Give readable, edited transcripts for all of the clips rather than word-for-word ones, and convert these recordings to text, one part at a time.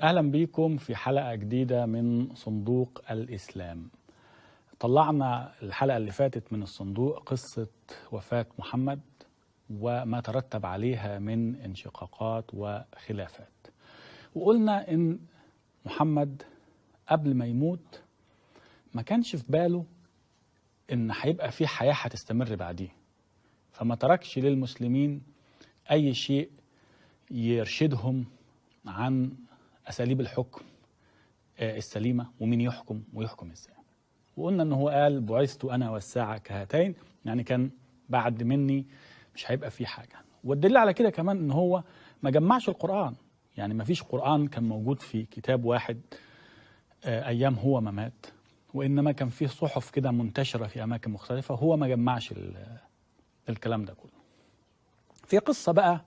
أهلا بيكم في حلقة جديدة من صندوق الإسلام. طلعنا الحلقة اللي فاتت من الصندوق قصة وفاة محمد وما ترتب عليها من انشقاقات وخلافات، وقلنا إن محمد قبل ما يموت ما كانش في باله إن هيبقى في حياة هتستمر بعديه، فما تركش للمسلمين أي شيء يرشدهم عن أساليب الحكم السليمة ومين يحكم ويحكم إزاي. وقلنا إن هو قال بعثت أنا والساعة كهاتين، يعني كان بعد مني مش هيبقى فيه حاجة. والدليل على كده كمان إن هو ما جمعش القرآن، يعني ما فيش قرآن كان موجود في كتاب واحد أيام هو ما مات، وإنما كان فيه صحف كده منتشرة في أماكن مختلفة، هو ما جمعش الكلام ده كله. في قصة بقى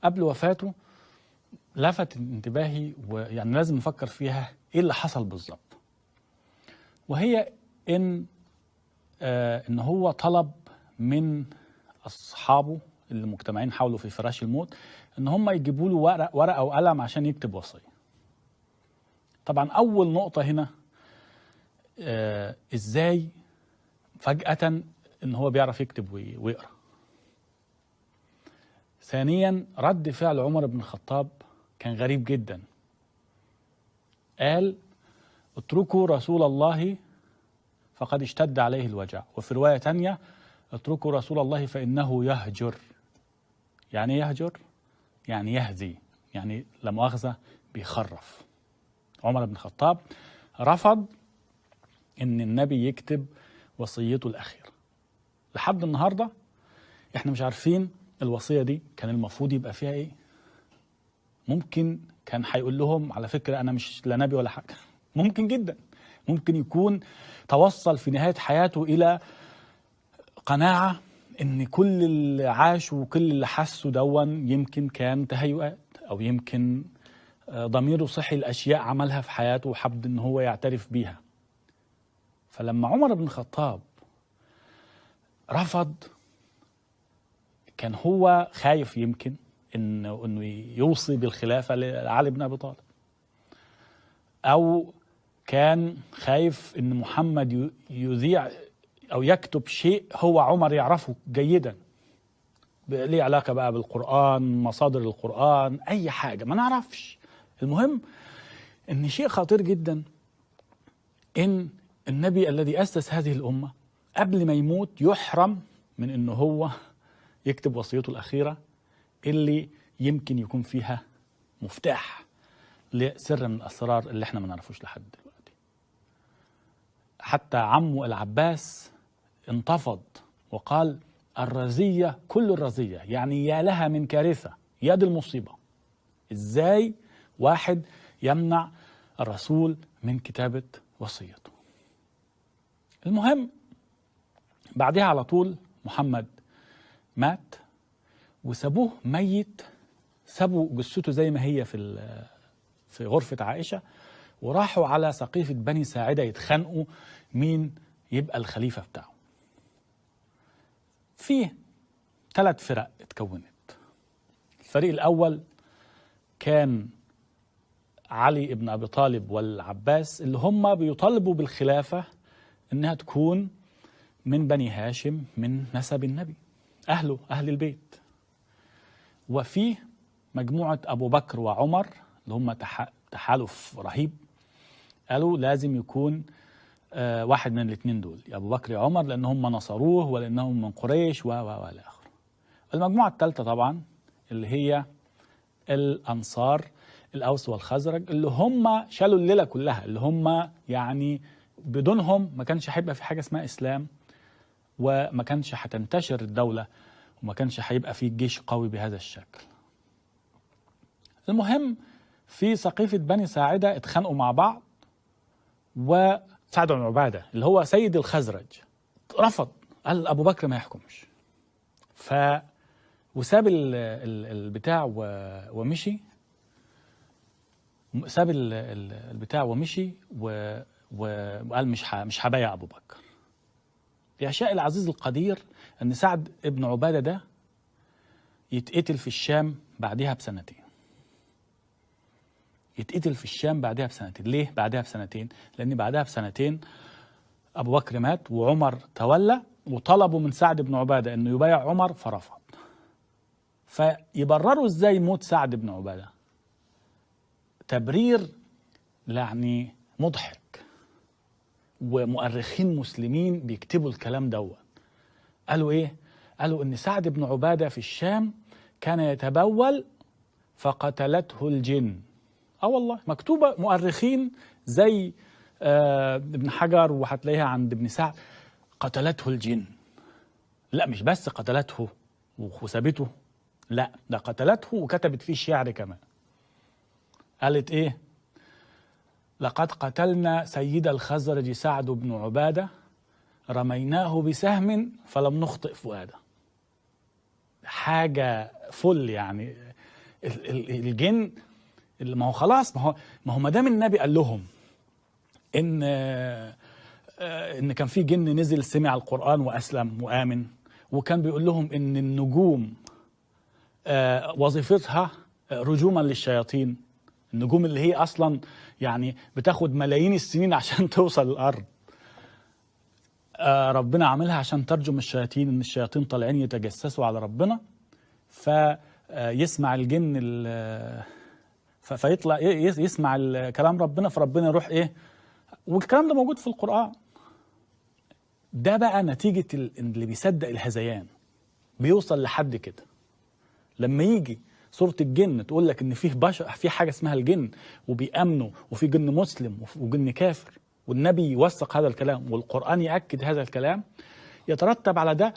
قبل وفاته لفت انتباهي، ويعني لازم نفكر فيها ايه اللي حصل بالظبط. وهي ان هو طلب من اصحابه اللي مجتمعين حوله في فراش الموت ان هم يجيبوا له ورقه وقلم عشان يكتب وصيه. طبعا اول نقطه هنا ازاي فجأة ان هو بيعرف يكتب ويقرا. ثانيا رد فعل عمر بن الخطاب كان غريب جدا. قال اتركوا رسول الله فقد اشتد عليه الوجع، وفي رواية تانية اتركوا رسول الله فإنه يهجر. يعني يهجر؟ يعني يهزي، يعني لا مؤاخذة بيخرف. عمر بن الخطاب رفض ان النبي يكتب وصيته الأخيرة. لحد النهاردة احنا مش عارفين الوصية دي كان المفروض يبقى فيها ايه. ممكن كان هيقول لهم على فكرة أنا مش لا نبي ولا حاجة، ممكن جدا. ممكن يكون توصل في نهاية حياته إلى قناعة إن كل اللي عاش وكل اللي حسه دون يمكن كان تهيؤات، أو يمكن ضميره صحي الأشياء عملها في حياته وحب إن هو يعترف بيها. فلما عمر بن الخطاب رفض كان هو خايف يمكن إنه يوصي بالخلافة لعلي بن أبي طالب، أو كان خايف إن محمد يذيع أو يكتب شيء هو عمر يعرفه جيدا ليه علاقة بقى بالقرآن، مصادر القرآن، أي حاجة ما نعرفش. المهم إن شيء خطير جدا إن النبي الذي أسس هذه الأمة قبل ما يموت يحرم من إنه هو يكتب وصيته الأخيرة اللي يمكن يكون فيها مفتاح لسر من الأسرار اللي احنا ما نعرفوش لحد دلوقتي. حتى عمه العباس انتفض وقال الرزية كل الرزية، يعني يا لها من كارثة، يا دي المصيبة. ازاي واحد يمنع الرسول من كتابة وصيته؟ المهم بعدها على طول محمد مات وسابوه ميت، سابوا جثته زي ما هي في غرفة عائشة، وراحوا على سقيفة بني ساعدة يتخانقوا مين يبقى الخليفة بتاعه. فيه 3 فرق اتكونت. الفريق الأول كان علي بن أبي طالب والعباس اللي هم بيطالبوا بالخلافة إنها تكون من بني هاشم من نسب النبي، أهل البيت. وفيه مجموعة أبو بكر وعمر اللي هم تحالف رهيب، قالوا لازم يكون واحد من الاثنين دول، يا أبو بكر يا عمر، لأن هم نصروه ولأنهم من قريش والى آخره. المجموعة الثالثة طبعا اللي هي الأنصار، الأوس والخزرج، اللي هم شالوا الليلة كلها، اللي هم يعني بدونهم ما كانش هيبقى في حاجة اسمها إسلام، وما كانش هتنتشر الدولة، وما كانش هيبقى في جيش قوي بهذا الشكل. المهم في سقيفة بني ساعدة اتخانقوا مع بعض، سعد بن عبادة اللي هو سيد الخزرج رفض، قال أبو بكر ما يحكمش. وساب البتاع ومشي، ساب البتاع ومشي وقال مش هبايع أبو بكر. يشاء العزيز القدير أن سعد بن عبادة ده يتقتل في الشام بعدها بسنتين. يتقتل في الشام بعدها بسنتين. ليه بعدها بسنتين؟ لأن بعدها بسنتين أبو بكر مات وعمر تولى، وطلبوا من سعد بن عبادة أنه يبايع عمر فرفض. فيبرروا إزاي موت سعد بن عبادة؟ تبرير يعني مضحك، ومؤرخين مسلمين بيكتبوا الكلام دوت. قالوا إيه؟ قالوا إن سعد بن عبادة في الشام كان يتبول فقتلته الجن. والله مكتوبة، مؤرخين زي ابن حجر، وهتلاقيها عند ابن سعد، قتلته الجن. لا مش بس قتلته وسابته، لا ده قتلته وكتبت فيه شعر كمان. قالت ايه؟ لقد قتلنا سيد الخزرج سعد بن عبادة، رميناه بسهم فلم نخطئ فؤاده. حاجة فل يعني. الجن، ما هو خلاص، ما هو ما دام النبي قال لهم ان كان في جن نزل سمع القرآن واسلم وآمن، وكان بيقول لهم ان النجوم وظيفتها رجوما للشياطين، النجوم اللي هي اصلا يعني بتاخد ملايين السنين عشان توصل الارض، ربنا عاملها عشان ترجم الشياطين، ان الشياطين طالعين يتجسسوا على ربنا، فيسمع الجن فيطلع يسمع كلام ربنا، فربنا يروح ايه، والكلام ده موجود في القرآن. ده بقى نتيجة اللي بيصدق الهذيان، بيوصل لحد كده. لما يجي سورة الجن تقول لك ان فيه بشر، في حاجة اسمها الجن وبيأمنوا، وفي جن مسلم وجن كافر، والنبي يوثق هذا الكلام والقرآن يأكد هذا الكلام، يترتب على ده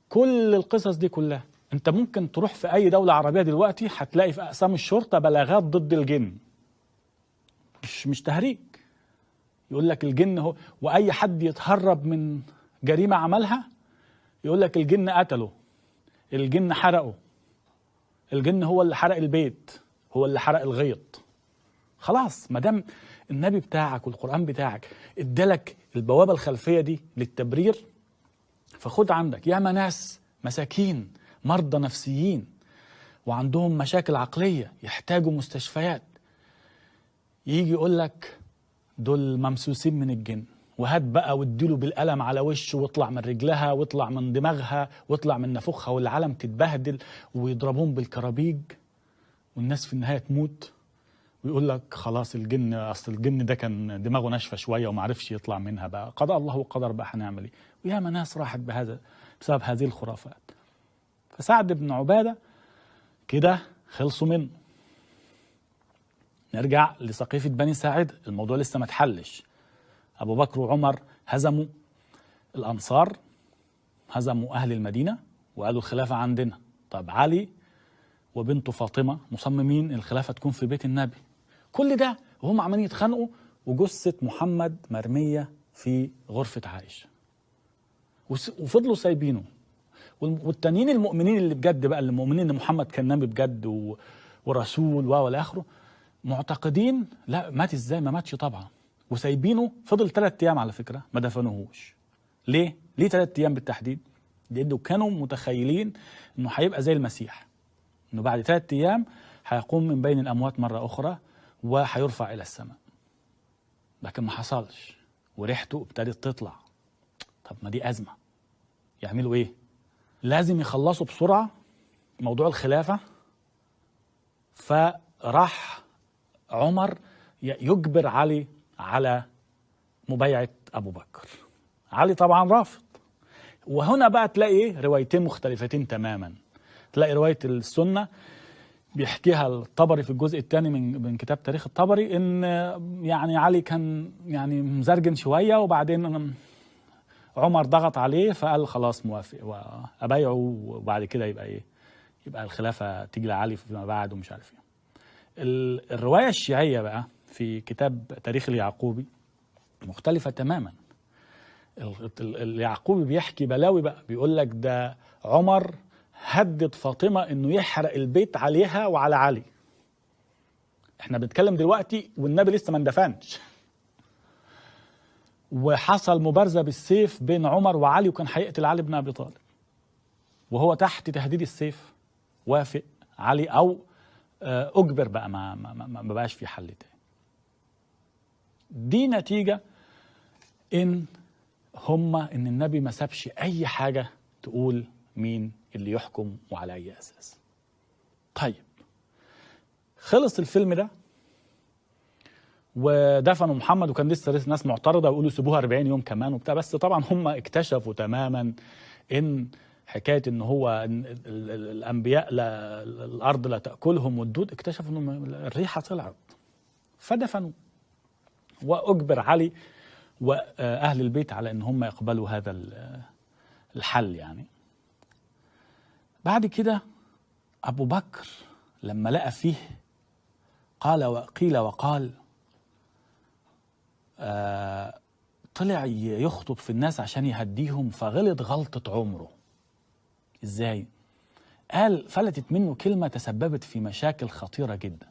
كل القصص دي كلها. انت ممكن تروح في اي دولة عربية دلوقتي هتلاقي في اقسام الشرطة بلاغات ضد الجن، مش تهريج. يقول لك الجن هو، واي حد يتهرب من جريمة عملها يقول لك الجن قتله، الجن حرقه، الجن هو اللي حرق البيت، هو اللي حرق الغيط. خلاص ما دام النبي بتاعك والقرآن بتاعك ادالك البوابة الخلفية دي للتبرير، فخد عندك. ياما ناس مساكين مرضى نفسيين وعندهم مشاكل عقلية يحتاجوا مستشفيات، يجي يقول لك دول ممسوسين من الجن، وهات بقى واديله بالقلم على وشه، واطلع من رجلها، واطلع من دماغها، واطلع من نافوخها، والعالم تتبهدل، ويضربون بالكرابيج، والناس في النهاية تموت، ويقول لك خلاص الجن، اصل الجن ده كان دماغه ناشفة شوية وما عرفش يطلع منها، بقى قضاء الله وقدر، بقى هنعمل ايه؟ وياما ناس راحت بسبب هذه الخرافات. فسعد بن عبادة كده خلصوا منه. نرجع لسقيفة بني ساعدة، الموضوع لسه ما اتحلش. أبو بكر وعمر هزموا الأنصار، هزموا أهل المدينة، وقالوا الخلافة عندنا. طب علي وبنته فاطمة مصممين الخلافة تكون في بيت النبي. كل ده وهم عمالين يتخانقوا، وجثة محمد مرمية في غرفة عائشة، وفضلوا سايبينه. والتانيين المؤمنين اللي بجد بقى، اللي مؤمنين ان محمد كان نبي بجد ورسول والى اخره، معتقدين لا مات ازاي، ما ماتش طبعا، وسايبينه. فضل 3 ايام على فكرة ما دفنوهوش. ليه 3 ايام بالتحديد؟ لانه كانوا متخيلين انه هيبقى زي المسيح، انه بعد 3 ايام هيقوم من بين الاموات مرة اخرى وهيرفع الى السماء. لكن ما حصلش، وريحته ابتدت تطلع. طب ما دي ازمة، يعملوا ايه؟ لازم يخلصوا بسرعة موضوع الخلافة. فراح عمر يجبر علي على مبايعة أبو بكر. علي طبعا رافض. وهنا بقى تلاقي ايه؟ روايتين مختلفتين تماما. تلاقي رواية السنة بيحكيها الطبري في الجزء الثاني من كتاب تاريخ الطبري، ان يعني علي كان يعني مزرجن شوية، وبعدين عمر ضغط عليه فقال خلاص موافق وأبايعه، وبعد كده يبقى ايه؟ يبقى الخلافة تيجي لعلي فيما بعد ومش عارف ايه. الرواية الشيعية بقى في كتاب تاريخ اليعقوبي مختلفة تماما. اليعقوبي بيحكي بلاوي بقى، بيقول لك ده عمر هدد فاطمة انه يحرق البيت عليها وعلى علي. احنا بنتكلم دلوقتي والنبي لسه ما اندفنش، وحصل مبارزة بالسيف بين عمر وعلي، وكان هيقتل علي بن ابي طالب، وهو تحت تهديد السيف وافق علي او اجبر بقى، ما بقاش في حل تاني. دي نتيجة ان النبي ما سابش اي حاجة تقول مين اللي يحكم وعلى اي اساس. طيب خلص الفيلم ده ودفنوا محمد، وكان لسه ناس معترضة ويقولوا سيبوها 40 يوم كمان وبتاع، بس طبعا هم اكتشفوا تماما ان حكاية ان هو الانبياء الارض لا تأكلهم والدود، اكتشفوا ان الريحة طلعت فدفنوا، واجبر علي واهل البيت على ان هم يقبلوا هذا الحل يعني. بعد كده ابو بكر لما لقى فيه قيل وقال، طلع يخطب في الناس عشان يهديهم، فغلط غلطة عمره. ازاي؟ قال فلتت منه كلمة تسببت في مشاكل خطيرة جدا.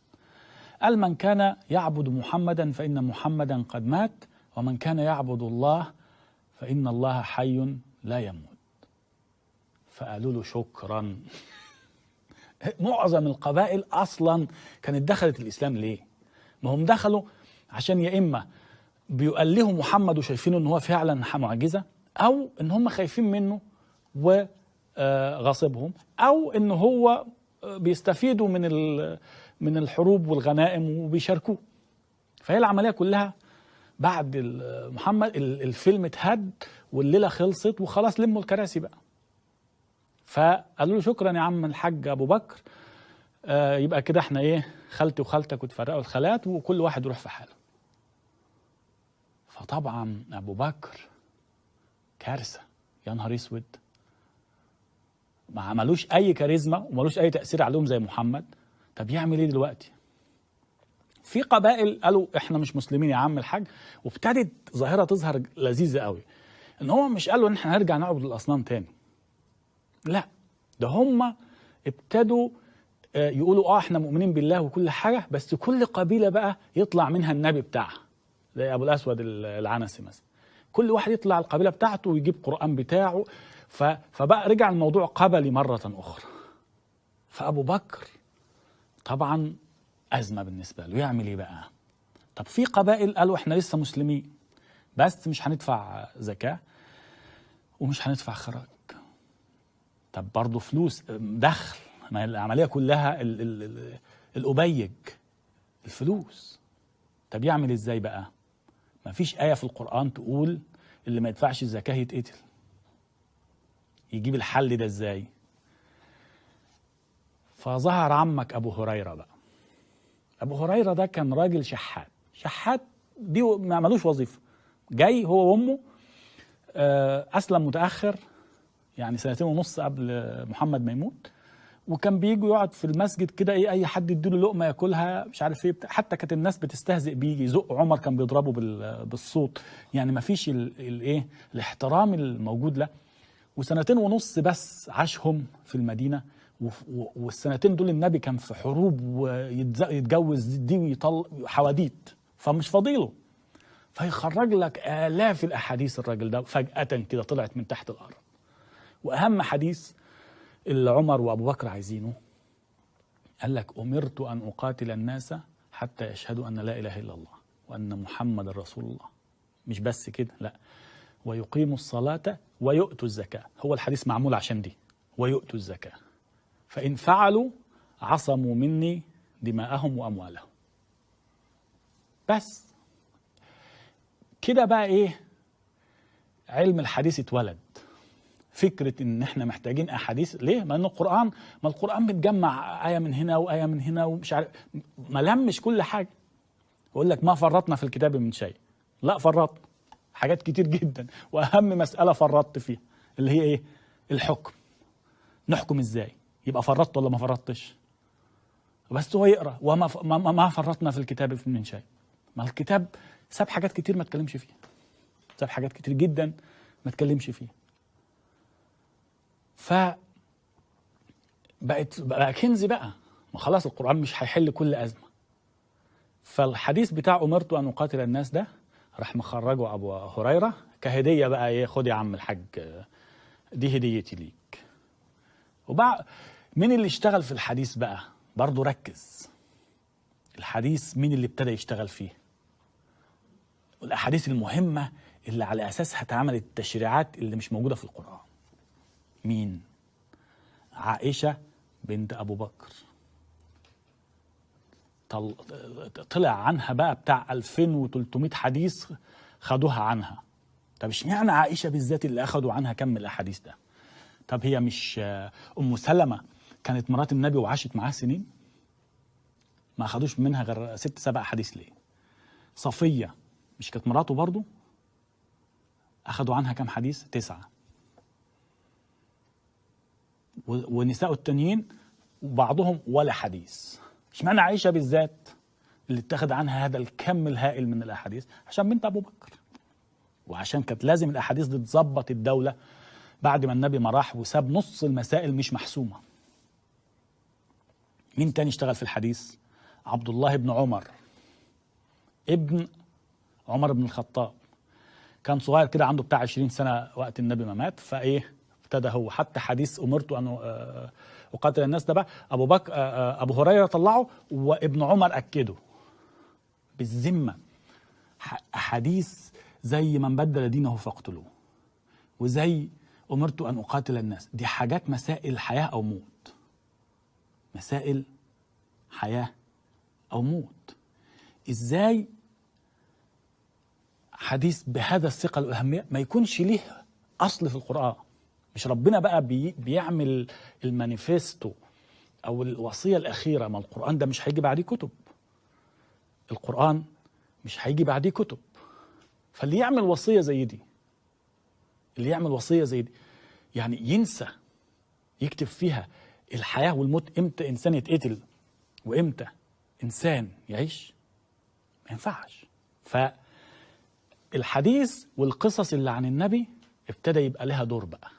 قال من كان يعبد محمدا فإن محمدا قد مات، ومن كان يعبد الله فإن الله حي لا يموت. فقالوا له شكرا. معظم القبائل أصلا كانت دخلت الإسلام ليه؟ ما هم دخلوا عشان يا إما بيؤلهوا محمد وشايفينه ان هو فعلا معجزة، او ان هم خايفين منه وغاصبهم، او ان هو بيستفيدوا من الحروب والغنائم وبيشاركوه. فهي العملية كلها بعد محمد الفيلم اتهد والليلة خلصت وخلاص، لموا الكراسي بقى. فقالوا له شكرا يا عم الحاج ابو بكر، يبقى كده احنا ايه، خالتي وخالتك وتفرقوا الخالات وكل واحد يروح في حاله. فطبعا ابو بكر كارثه، يا نهار اسود، ما عملوش اي كاريزما ومالوش اي تاثير عليهم زي محمد. طب يعمل ايه دلوقتي؟ في قبائل قالوا احنا مش مسلمين يا عم الحاج، وابتدت ظاهره تظهر لذيذه قوي، ان هو مش قالوا ان احنا هنرجع نعبد الاصنام تاني، لا، ده هم ابتدوا يقولوا احنا مؤمنين بالله وكل حاجه، بس كل قبيله بقى يطلع منها النبي بتاعها، زي ابو الاسود العنسي مثلا، كل واحد يطلع القبيله بتاعته ويجيب قرآن بتاعه، فبقى رجع الموضوع قبلي مره اخرى. فابو بكر طبعا ازمه بالنسبه له، يعمل ايه بقى؟ طب في قبائل قالوا احنا لسه مسلمين بس مش هندفع زكاه ومش هندفع خراج. طب برضه فلوس دخل، ما العمليه كلها الأبيج الفلوس. طب يعمل ازاي بقى؟ ما فيش آية في القرآن تقول اللي ما يدفعش الزكاة يتقتل. يجيب الحل ده ازاي؟ فظهر عمك أبو هريرة بقى. أبو هريرة ده كان راجل شحات دي ما عملوش وظيفة، جاي هو وأمه، أسلم متأخر يعني 2.5 سنين قبل محمد ما يموت، وكان بيجي يقعد في المسجد كده، ايه، اي حد يديله لقمه ياكلها مش عارف ايه، حتى كانت الناس بتستهزئ بيه، يزق عمر كان بيضربه بالصوت، يعني ما فيش الايه الاحترام الموجود له. و2.5 سنين بس عاشهم في المدينه، والسنتين دول النبي كان في حروب ويتجوز دي ويطلق حواديت، فمش فاضيله، فيخرج لك آلاف الاحاديث الراجل ده فجأة كده طلعت من تحت الارض. واهم حديث اللي عمر وابو بكر عايزينه، قال لك امرت ان اقاتل الناس حتى يشهدوا ان لا اله الا الله وان محمد رسول الله. مش بس كده، لا، ويقيموا الصلاه ويؤتوا الزكاه. هو الحديث معمول عشان دي، ويؤتوا الزكاه، فان فعلوا عصموا مني دماءهم واموالهم. بس كده بقى ايه، علم الحديث اتولد. فكرة ان احنا محتاجين احاديث ليه؟ ما ان القرآن متجمع آية من هنا وآية من هنا ومش عارف، ما لمش كل حاجة. يقول لك ما فرطنا في الكتاب من شيء، لا فرطنا حاجات كتير جدا، واهم مسألة فرطت فيها اللي هي ايه؟ الحكم. نحكم ازاي؟ يبقى فرطت ولا ما فرطتش؟ بس هو يقرأ وما ما فرطنا في الكتاب من شيء. ما الكتاب ساب حاجات كتير ما اتكلمش فيها، ساب حاجات كتير جدا ما اتكلمش فيها. بقى كنز بقى، ما خلاص القرآن مش هيحل كل أزمة. فالحديث بتاع أمرت أن أقاتل الناس ده راح مخرجه أبو هريرة كهدية بقى، إيه، خد يا عم الحاج دي هديتي ليك. وبقى مين اللي اشتغل في الحديث بقى؟ برضو ركز، الحديث مين اللي ابتدى يشتغل فيه؟ الأحاديث المهمة اللي على أساسها اتعملت التشريعات اللي مش موجودة في القرآن. مين؟ عائشة بنت أبو بكر. طلع عنها بقى بتاع 2300 حديث خدوها عنها. طب اشمعنى عائشة بالذات اللي أخدوا عنها كم الأحاديث ده؟ طب هي مش أم سلمة كانت مرات النبي وعاشت معاه سنين؟ ما أخدوش منها غير 6-7 أحاديث ليه؟ صفية مش كانت مراته برضو؟ أخدوا عنها كم حديث؟ 9. ونساء التانيين وبعضهم ولا حديث. اشمعنى عائشة بالذات اللي اتخذ عنها هذا الكم الهائل من الأحاديث؟ عشان بنت أبو بكر، وعشان كانت لازم الأحاديث دي تظبط الدولة بعد ما النبي ما راح وساب نص المسائل مش محسومة. مين تاني اشتغل في الحديث؟ عبد الله بن عمر ابن عمر بن الخطاب. كان صغير كده، عنده بتاع 20 سنة وقت النبي ما مات، فايه ابتدى هو حتى حديث أمرت أن أقاتل الناس ده بقى أبو بكر أبو هريرة طلعه وابن عمر أكده بالذمة. أحاديث زي من بدل دينه فاقتلوه، وزي أمرت أن أقاتل الناس، دي حاجات مسائل حياة أو موت، مسائل حياة أو موت. إزاي حديث بهذا الثقل والأهمية ما يكونش ليه أصل في القرآن؟ مش ربنا بقى بيعمل المانيفستو أو الوصية الأخيرة؟ ما القرآن ده مش هيجي بعديه كتب، القرآن مش هيجي بعديه كتب. فاللي يعمل وصية زي دي، اللي يعمل وصية زي دي يعني ينسى يكتب فيها الحياة والموت، امتى إنسان يتقتل وامتى إنسان يعيش؟ ما ينفعش. فالحديث والقصص اللي عن النبي ابتدى يبقى لها دور بقى،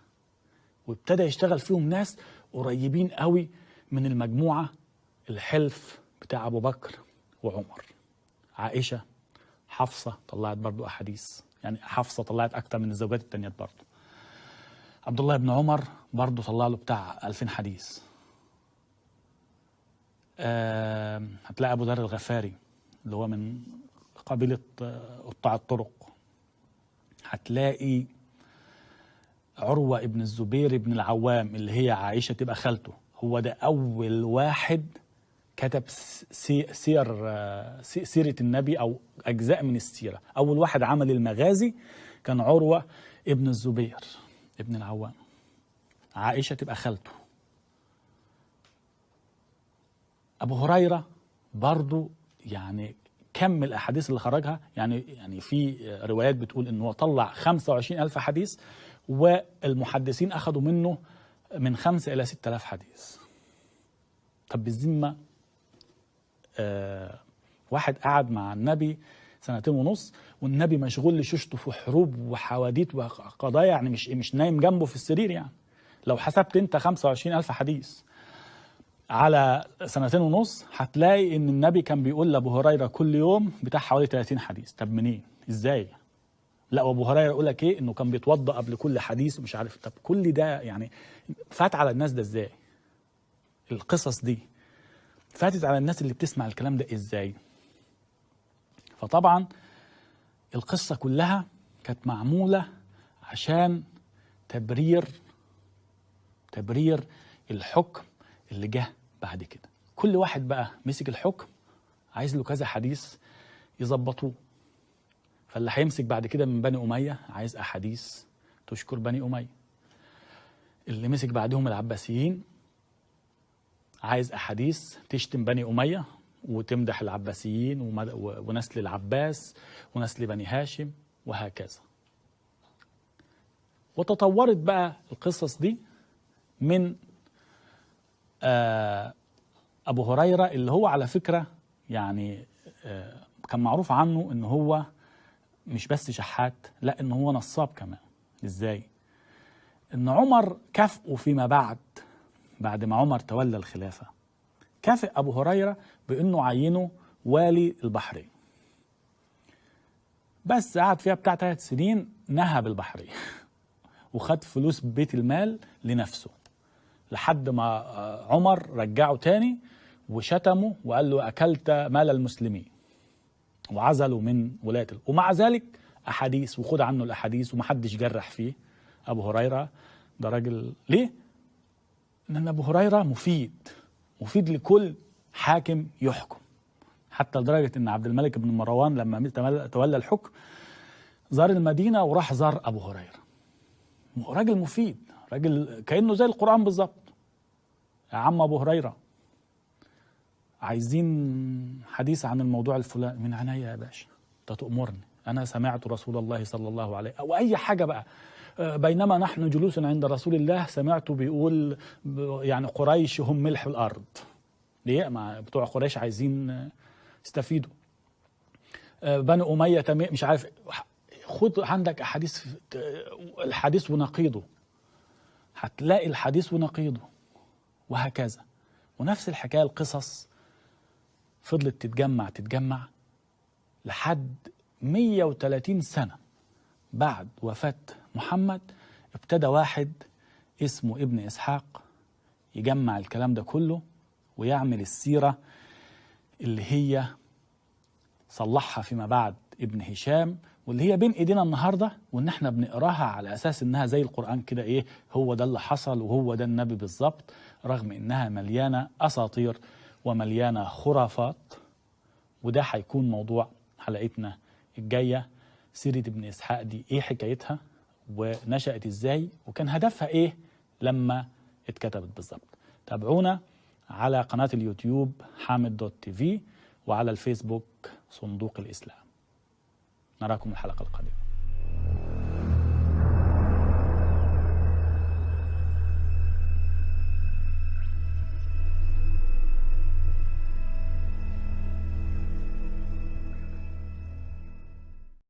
وابتدى يشتغل فيهم ناس قريبين قوي من المجموعة الحلف بتاع أبو بكر وعمر. عائشة، حفصة طلعت برضو أحاديث، يعني حفصة طلعت أكتر من الزوجات التانيات برضو. عبد الله بن عمر برضو طلع له بتاع 2000 حديث. هتلاقي أبو ذر الغفاري اللي هو من قبيلة قطاع الطرق. هتلاقي عروة ابن الزبير ابن العوام اللي هي عائشة تبقى خالته، هو ده أول واحد كتب سيرة النبي أو أجزاء من السيرة. أول واحد عمل المغازي كان عروة ابن الزبير ابن العوام، عائشة تبقى خالته. أبو هريرة برضو يعني كم الأحاديث اللي خرجها، يعني في روايات بتقول إنه طلع 25,000 حديث، والمحدثين أخذوا منه من 5 إلى 6,000 حديث. طب بالذمة واحد قعد مع النبي 2.5 سنين والنبي مشغول لشوشته في حروب وحواديت وقضايا، يعني مش نايم جنبه في السرير. يعني لو حسبت انت 25,000 حديث على 2.5 سنين هتلاقي ان النبي كان بيقول لأبو هريرة كل يوم بتاع حوالي 30 حديث. طب منين؟ ازاي؟ لا، وابو هريرة يقول لك ايه؟ انه كان بيتوضأ قبل كل حديث ومش عارف. طب كل ده يعني فات على الناس ده ازاي؟ القصص دي فاتت على الناس اللي بتسمع الكلام ده ازاي؟ فطبعا القصة كلها كانت معمولة عشان تبرير الحكم اللي جه بعد كده. كل واحد بقى مسك الحكم عايز له كذا حديث يظبطوه. فاللي هيمسك بعد كده من بني أمية عايز أحاديث تشكر بني أمية. اللي مسك بعدهم العباسيين عايز أحاديث تشتم بني أمية وتمدح العباسيين ونسل العباس ونسل بني هاشم وهكذا. وتطورت بقى القصص دي من أبو هريرة اللي هو على فكرة يعني كان معروف عنه إن هو مش بس شحات، لا إن هو نصاب كمان. إزاي؟ إن عمر كافئه فيما بعد ما عمر تولى الخلافة، كافئ أبو هريرة بأنه عينه والي البحرين، بس قعد فيها بتاع 3 سنين نهب البحرين وخد فلوس بيت المال لنفسه، لحد ما عمر رجعه تاني وشتمه وقال له أكلت مال المسلمين، وعزله من ولاية. ومع ذلك أحاديث، وخد عنه الأحاديث ومحدش جرح فيه. أبو هريرة ده راجل ليه؟ لأن أبو هريرة مفيد لكل حاكم يحكم، حتى لدرجة أن عبد الملك بن مروان لما تولى الحكم زار المدينة وراح زار أبو هريرة. راجل مفيد، راجل كأنه زي القرآن بالظبط. يا عم أبو هريرة، عايزين حديث عن الموضوع الفلاني، من عينيا يا باشا، انت تأمرني، أنا سمعت رسول الله صلى الله عليه، أو أي حاجة بقى. بينما نحن جلوس عند رسول الله سمعته بيقول يعني قريش هم ملح الأرض. ليه؟ ما بتوع قريش عايزين يستفيدوا. بني أمية مش عارف. خد عندك أحاديث، الحديث ونقيضه، هتلاقي الحديث ونقيضه، وهكذا. ونفس الحكاية، القصص فضلت تتجمع لحد 130 سنة بعد وفاة محمد. ابتدى واحد اسمه ابن إسحاق يجمع الكلام ده كله ويعمل السيرة اللي هي صلحها فيما بعد ابن هشام، واللي هي بين ايدينا النهارده، وان احنا بنقراها على اساس انها زي القرآن كده، ايه هو ده اللي حصل وهو ده النبي بالظبط، رغم انها مليانة اساطير ومليانة خرافات. وده هيكون موضوع حلقتنا الجاية، سيرة ابن إسحاق دي ايه حكايتها ونشأت ازاي وكان هدفها ايه لما اتكتبت بالظبط. تابعونا على قناة اليوتيوب حامد.tv، وعلى الفيسبوك صندوق الإسلام. نراكم الحلقة القادمة.